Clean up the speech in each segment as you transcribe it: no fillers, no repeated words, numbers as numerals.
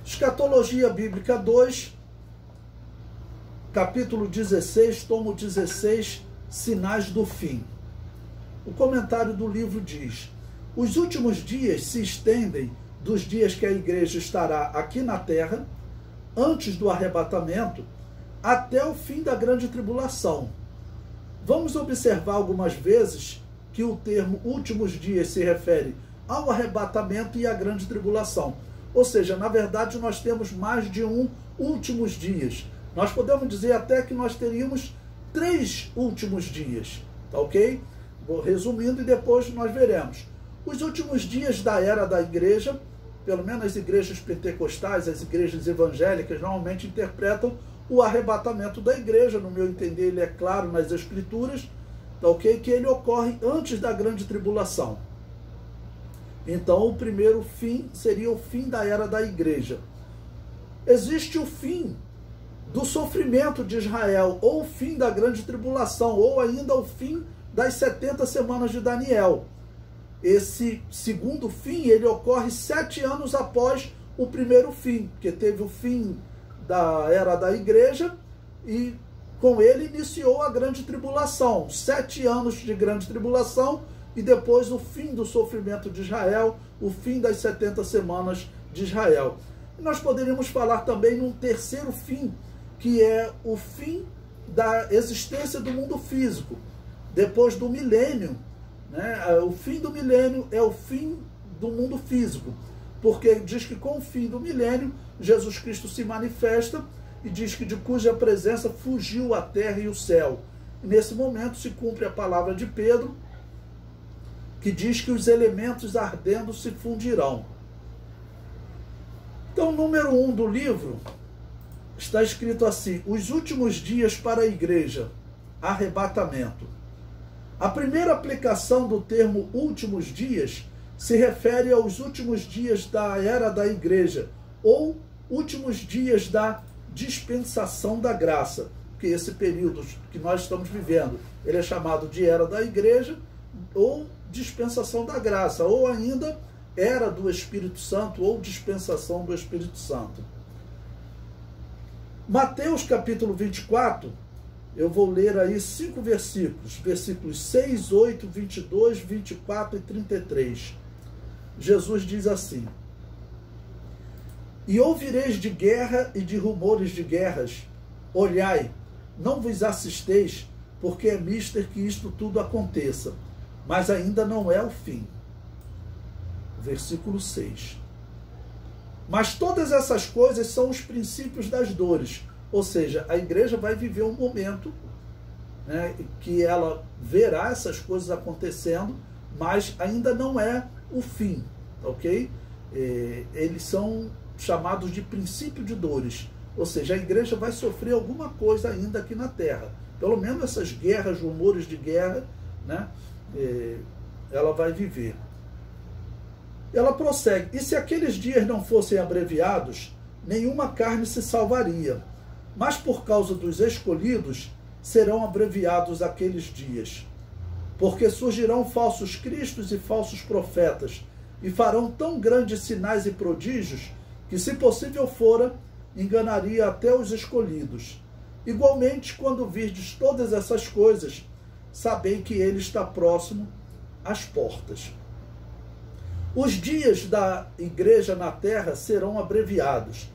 Escatologia Bíblica 2, capítulo 16, tomo 16, Sinais do Fim. O comentário do livro diz: os últimos dias se estendem dos dias que a igreja estará aqui na terra, antes do arrebatamento, até o fim da grande tribulação. Vamos observar algumas vezes que o termo últimos dias se refere ao arrebatamento e à grande tribulação. Ou seja, na verdade, nós temos mais de um últimos dias. Nós podemos dizer até que nós teríamos 3 últimos dias, tá ok? Vou resumindo e depois nós veremos. Os últimos dias da era da igreja, pelo menos as igrejas pentecostais, as igrejas evangélicas, normalmente interpretam o arrebatamento da igreja. No meu entender, ele é claro nas escrituras, tá ok? Que ele ocorre antes da grande tribulação. Então, o primeiro fim seria o fim da era da igreja. Existe o fim do sofrimento de Israel, ou o fim da grande tribulação, ou ainda o fim das 70 semanas de Daniel. Esse segundo fim, ele ocorre 7 anos após o primeiro fim, porque teve o fim da era da igreja e com ele iniciou a grande tribulação. 7 anos de grande tribulação e depois o fim do sofrimento de Israel, o fim das 70 semanas de Israel. E nós poderíamos falar também num terceiro fim, que é o fim da existência do mundo físico, depois do milênio, né? O fim do milênio é o fim do mundo físico, porque diz que com o fim do milênio, Jesus Cristo se manifesta e diz que de cuja presença fugiu a terra e o céu. E nesse momento se cumpre a palavra de Pedro, que diz que os elementos ardendo se fundirão. Então, número 1 do livro, está escrito assim: os últimos dias para a igreja, arrebatamento. A primeira aplicação do termo últimos dias se refere aos últimos dias da era da igreja, ou últimos dias da dispensação da graça, que esse período que nós estamos vivendo, ele é chamado de era da igreja, ou dispensação da graça, ou ainda era do Espírito Santo, ou dispensação do Espírito Santo. Mateus capítulo 24, eu vou ler aí 5 versículos, versículos 6, 8, 22, 24 e 33. Jesus diz assim: e ouvireis de guerra e de rumores de guerras, olhai, não vos assisteis, porque é mister que isto tudo aconteça, mas ainda não é o fim. Versículo 6. Mas todas essas coisas são os princípios das dores. Ou seja, a igreja vai viver um momento, né, que ela verá essas coisas acontecendo, mas ainda não é o fim, ok? Eles são chamados de princípio de dores. Ou seja, a igreja vai sofrer alguma coisa ainda aqui na terra. Pelo menos essas guerras, rumores de guerra, né, ela vai viver. Ela prossegue: e se aqueles dias não fossem abreviados, nenhuma carne se salvaria. Mas por causa dos escolhidos, serão abreviados aqueles dias. Porque surgirão falsos cristos e falsos profetas, e farão tão grandes sinais e prodígios, que, se possível fora, enganaria até os escolhidos. Igualmente, quando virdes todas essas coisas, sabei que ele está próximo às portas. Os dias da igreja na terra serão abreviados.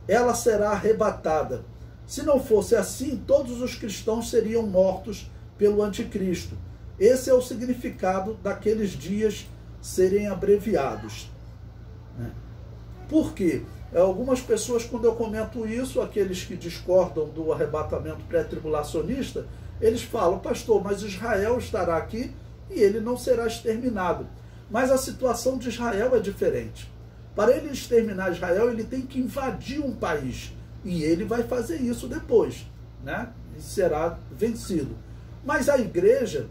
Ela será arrebatada. Se não fosse assim, todos os cristãos seriam mortos pelo anticristo. Esse é o significado daqueles dias serem abreviados. Por quê? Algumas pessoas, quando eu comento isso, aqueles que discordam do arrebatamento pré-tribulacionista, eles falam: pastor, mas Israel estará aqui e ele não será exterminado. Mas a situação de Israel é diferente. Para ele exterminar Israel, ele tem que invadir um país. E ele vai fazer isso depois, né? E será vencido. Mas a igreja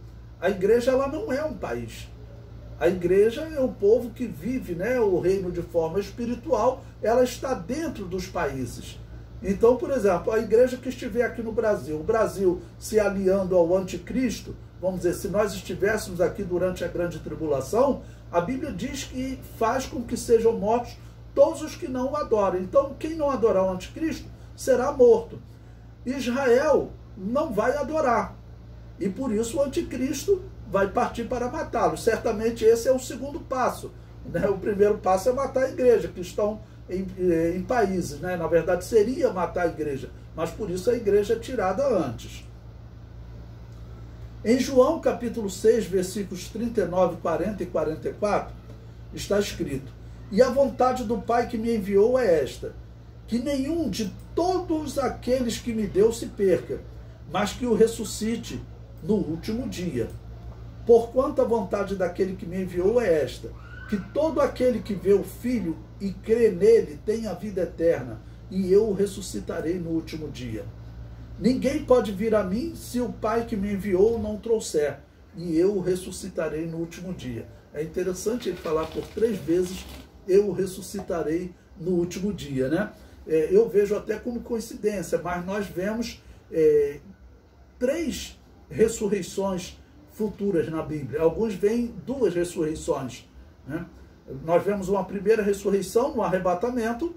ela não é um país. A igreja é o povo que vive, né, o reino de forma espiritual. Ela está dentro dos países. Então, por exemplo, a igreja que estiver aqui no Brasil, o Brasil se aliando ao anticristo, vamos dizer, se nós estivéssemos aqui durante a grande tribulação, a Bíblia diz que faz com que sejam mortos todos os que não o adoram. Então, quem não adorar o anticristo será morto. Israel não vai adorar. E por isso o anticristo vai partir para matá-lo. Certamente esse é o segundo passo. Né? O primeiro passo é matar a igreja, que estão em países. Né? Na verdade, seria matar a igreja, mas por isso a igreja é tirada antes. Em João capítulo 6, versículos 39, 40 e 44, está escrito: e a vontade do Pai que me enviou é esta, que nenhum de todos aqueles que me deu se perca, mas que o ressuscite no último dia. Porquanto a vontade daquele que me enviou é esta, que todo aquele que vê o Filho e crê nele tenha vida eterna, e eu o ressuscitarei no último dia. Ninguém pode vir a mim se o Pai que me enviou não trouxer, e eu o ressuscitarei no último dia. É interessante ele falar por 3 vezes, eu o ressuscitarei no último dia, né? Eu vejo até como coincidência, mas nós vemos 3 ressurreições futuras na Bíblia. Alguns veem 2 ressurreições, né? Nós vemos uma primeira ressurreição no arrebatamento,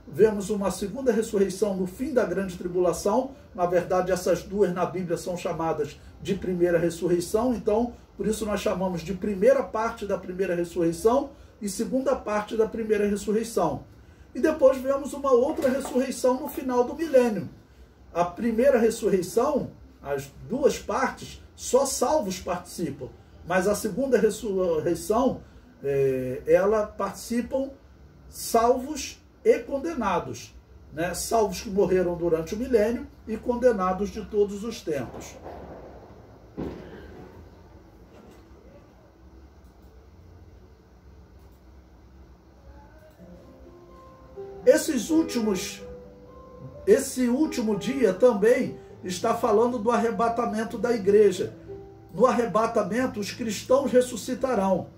vemos uma segunda ressurreição no fim da grande tribulação. Na verdade, essas 2 na Bíblia são chamadas de primeira ressurreição, então, por isso nós chamamos de primeira parte da primeira ressurreição e segunda parte da primeira ressurreição. E depois vemos uma outra ressurreição no final do milênio. A primeira ressurreição, as 2 partes, só salvos participam, mas a segunda ressurreição, ela participam salvos e condenados, né? Salvos que morreram durante o milênio e condenados de todos os tempos. Esse último dia também está falando do arrebatamento da igreja. No arrebatamento, os cristãos ressuscitarão.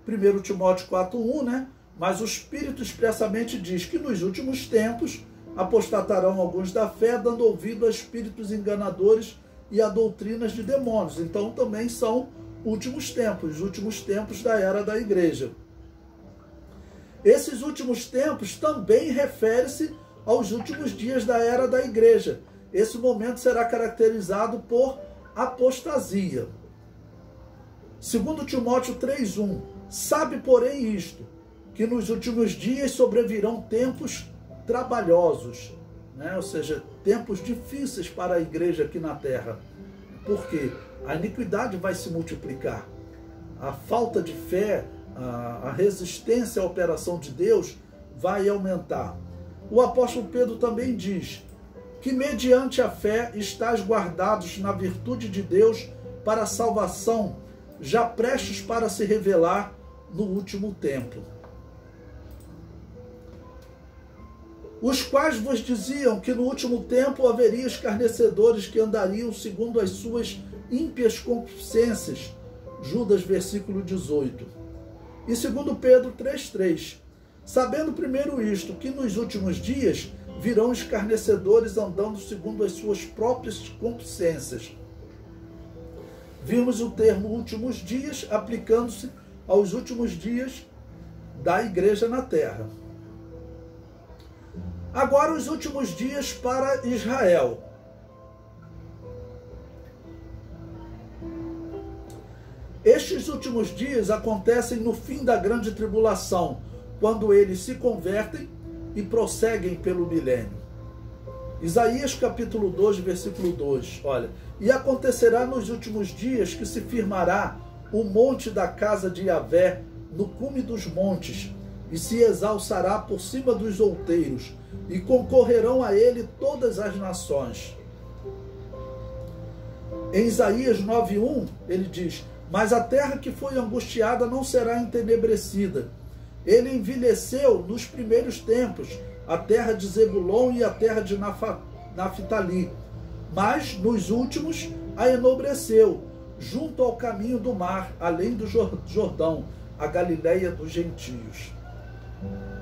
1 Timóteo 4:1, né? Mas o Espírito expressamente diz que nos últimos tempos apostatarão alguns da fé, dando ouvido a espíritos enganadores e a doutrinas de demônios. Então também são últimos tempos, os últimos tempos da era da igreja. Esses últimos tempos também refere-se aos últimos dias da era da igreja. Esse momento será caracterizado por apostasia. 2 Timóteo 3:1, sabe, porém, isto, que nos últimos dias sobrevirão tempos trabalhosos, né? Ou seja, tempos difíceis para a igreja aqui na terra. Por quê? A iniquidade vai se multiplicar. A falta de fé, a resistência à operação de Deus vai aumentar. O apóstolo Pedro também diz que mediante a fé estáis guardados na virtude de Deus para a salvação, já prestes para se revelar no último tempo. Os quais vos diziam que no último tempo haveria escarnecedores que andariam segundo as suas ímpias concupiscências. Judas, versículo 18. E 2 Pedro 3:3. Sabendo primeiro isto, que nos últimos dias virão escarnecedores andando segundo as suas próprias concupiscências. Vimos o termo últimos dias aplicando-se aos últimos dias da igreja na terra. Agora os últimos dias para Israel. Estes últimos dias acontecem no fim da grande tribulação, quando eles se convertem e prosseguem pelo milênio. Isaías capítulo 2, versículo 2, olha: e acontecerá nos últimos dias que se firmará o monte da casa de Yahvé no cume dos montes, e se exalçará por cima dos outeiros, e concorrerão a ele todas as nações. Em Isaías 9:1, ele diz: mas a terra que foi angustiada não será entenebrecida. Ele envelheceu nos primeiros tempos, a terra de Zebulon e a terra de Naftali, mas nos últimos a enobreceu, junto ao caminho do mar, além do Jordão, a Galileia dos gentios.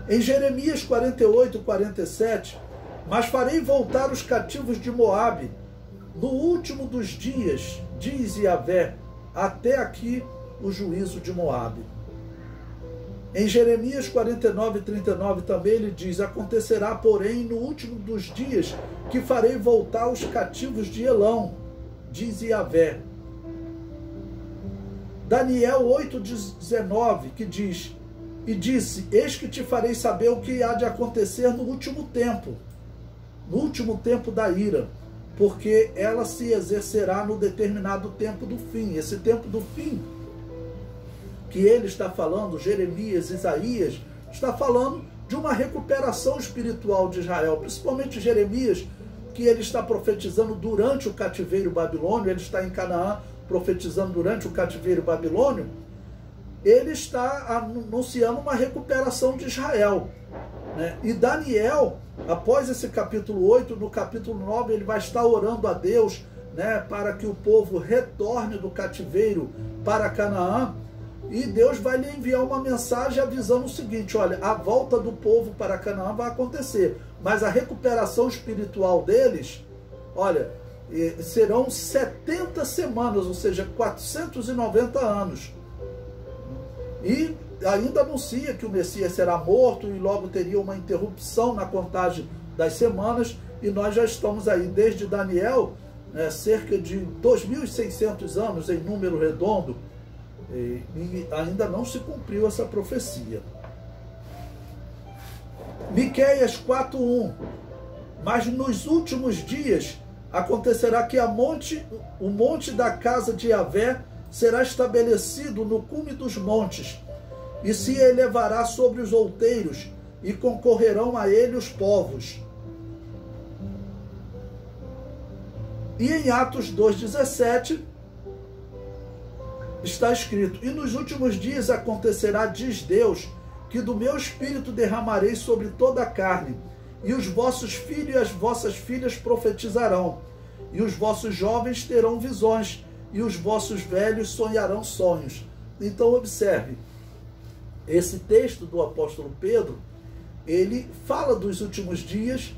Em Jeremias 48:47, mas farei voltar os cativos de Moabe no último dos dias, diz Yahvé, até aqui o juízo de Moabe. Em Jeremias 49, 39 também ele diz: acontecerá, porém, no último dos dias, que farei voltar os cativos de Elão, diz Yahvé. Daniel 8, 19, que diz: e disse, eis que te farei saber o que há de acontecer no último tempo da ira, porque ela se exercerá no determinado tempo do fim. Esse tempo do fim que ele está falando, Jeremias, Isaías, está falando de uma recuperação espiritual de Israel, principalmente Jeremias, que ele está profetizando durante o cativeiro babilônio, ele está em Canaã profetizando durante o cativeiro babilônio, ele está anunciando uma recuperação de Israel, né? E Daniel, após esse capítulo 8, no capítulo 9, ele vai estar orando a Deus, né, para que o povo retorne do cativeiro para Canaã, e Deus vai lhe enviar uma mensagem avisando o seguinte: olha, a volta do povo para Canaã vai acontecer, mas a recuperação espiritual deles, olha, serão 70 semanas, ou seja, 490 anos. E ainda anuncia que o Messias será morto e logo teria uma interrupção na contagem das semanas, e nós já estamos aí desde Daniel, né, cerca de 2.600 anos em número redondo, e ainda não se cumpriu essa profecia. Miqueias 4:1: mas nos últimos dias acontecerá que o monte da casa de Yahvé será estabelecido no cume dos montes, e se elevará sobre os outeiros, e concorrerão a ele os povos. E em Atos 2,17 está escrito: e nos últimos dias acontecerá, diz Deus, que do meu espírito derramarei sobre toda a carne, e os vossos filhos e as vossas filhas profetizarão, e os vossos jovens terão visões, e os vossos velhos sonharão sonhos. Então observe, esse texto do apóstolo Pedro, ele fala dos últimos dias,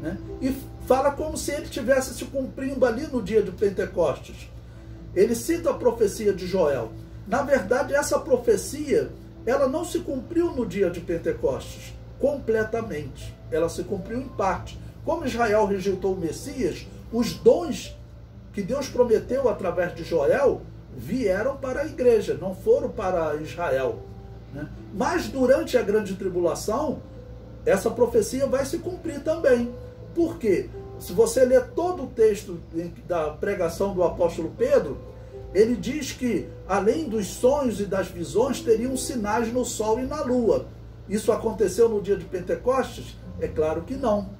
né, e fala como se ele estivesse se cumprindo ali no dia de Pentecostes. Ele cita a profecia de Joel. Na verdade, essa profecia, ela não se cumpriu no dia de Pentecostes completamente. Ela se cumpriu em parte. Como Israel rejeitou o Messias, os dons que Deus prometeu através de Joel vieram para a igreja, não foram para Israel, né? Mas durante a grande tribulação, essa profecia vai se cumprir também. Por quê? Se você ler todo o texto da pregação do apóstolo Pedro, ele diz que, além dos sonhos e das visões, teriam sinais no sol e na lua. Isso aconteceu no dia de Pentecostes? É claro que não,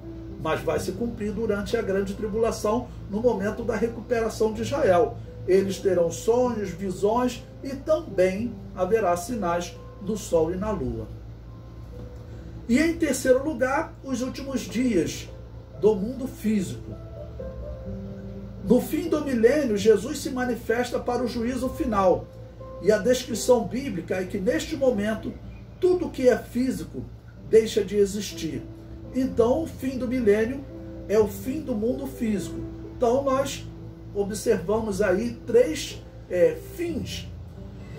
mas vai se cumprir durante a grande tribulação, no momento da recuperação de Israel. Eles terão sonhos, visões, e também haverá sinais no sol e na lua. E em terceiro lugar, os últimos dias do mundo físico. No fim do milênio, Jesus se manifesta para o juízo final. E a descrição bíblica é que, neste momento, tudo que é físico deixa de existir. Então, o fim do milênio é o fim do mundo físico. Então, nós observamos aí três fins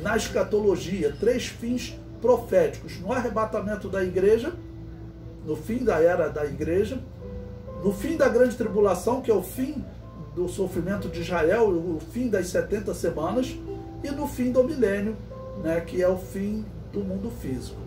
na escatologia, três fins proféticos: no arrebatamento da igreja, no fim da era da igreja, no fim da grande tribulação, que é o fim do sofrimento de Israel, o fim das 70 semanas, e no fim do milênio, né, que é o fim do mundo físico.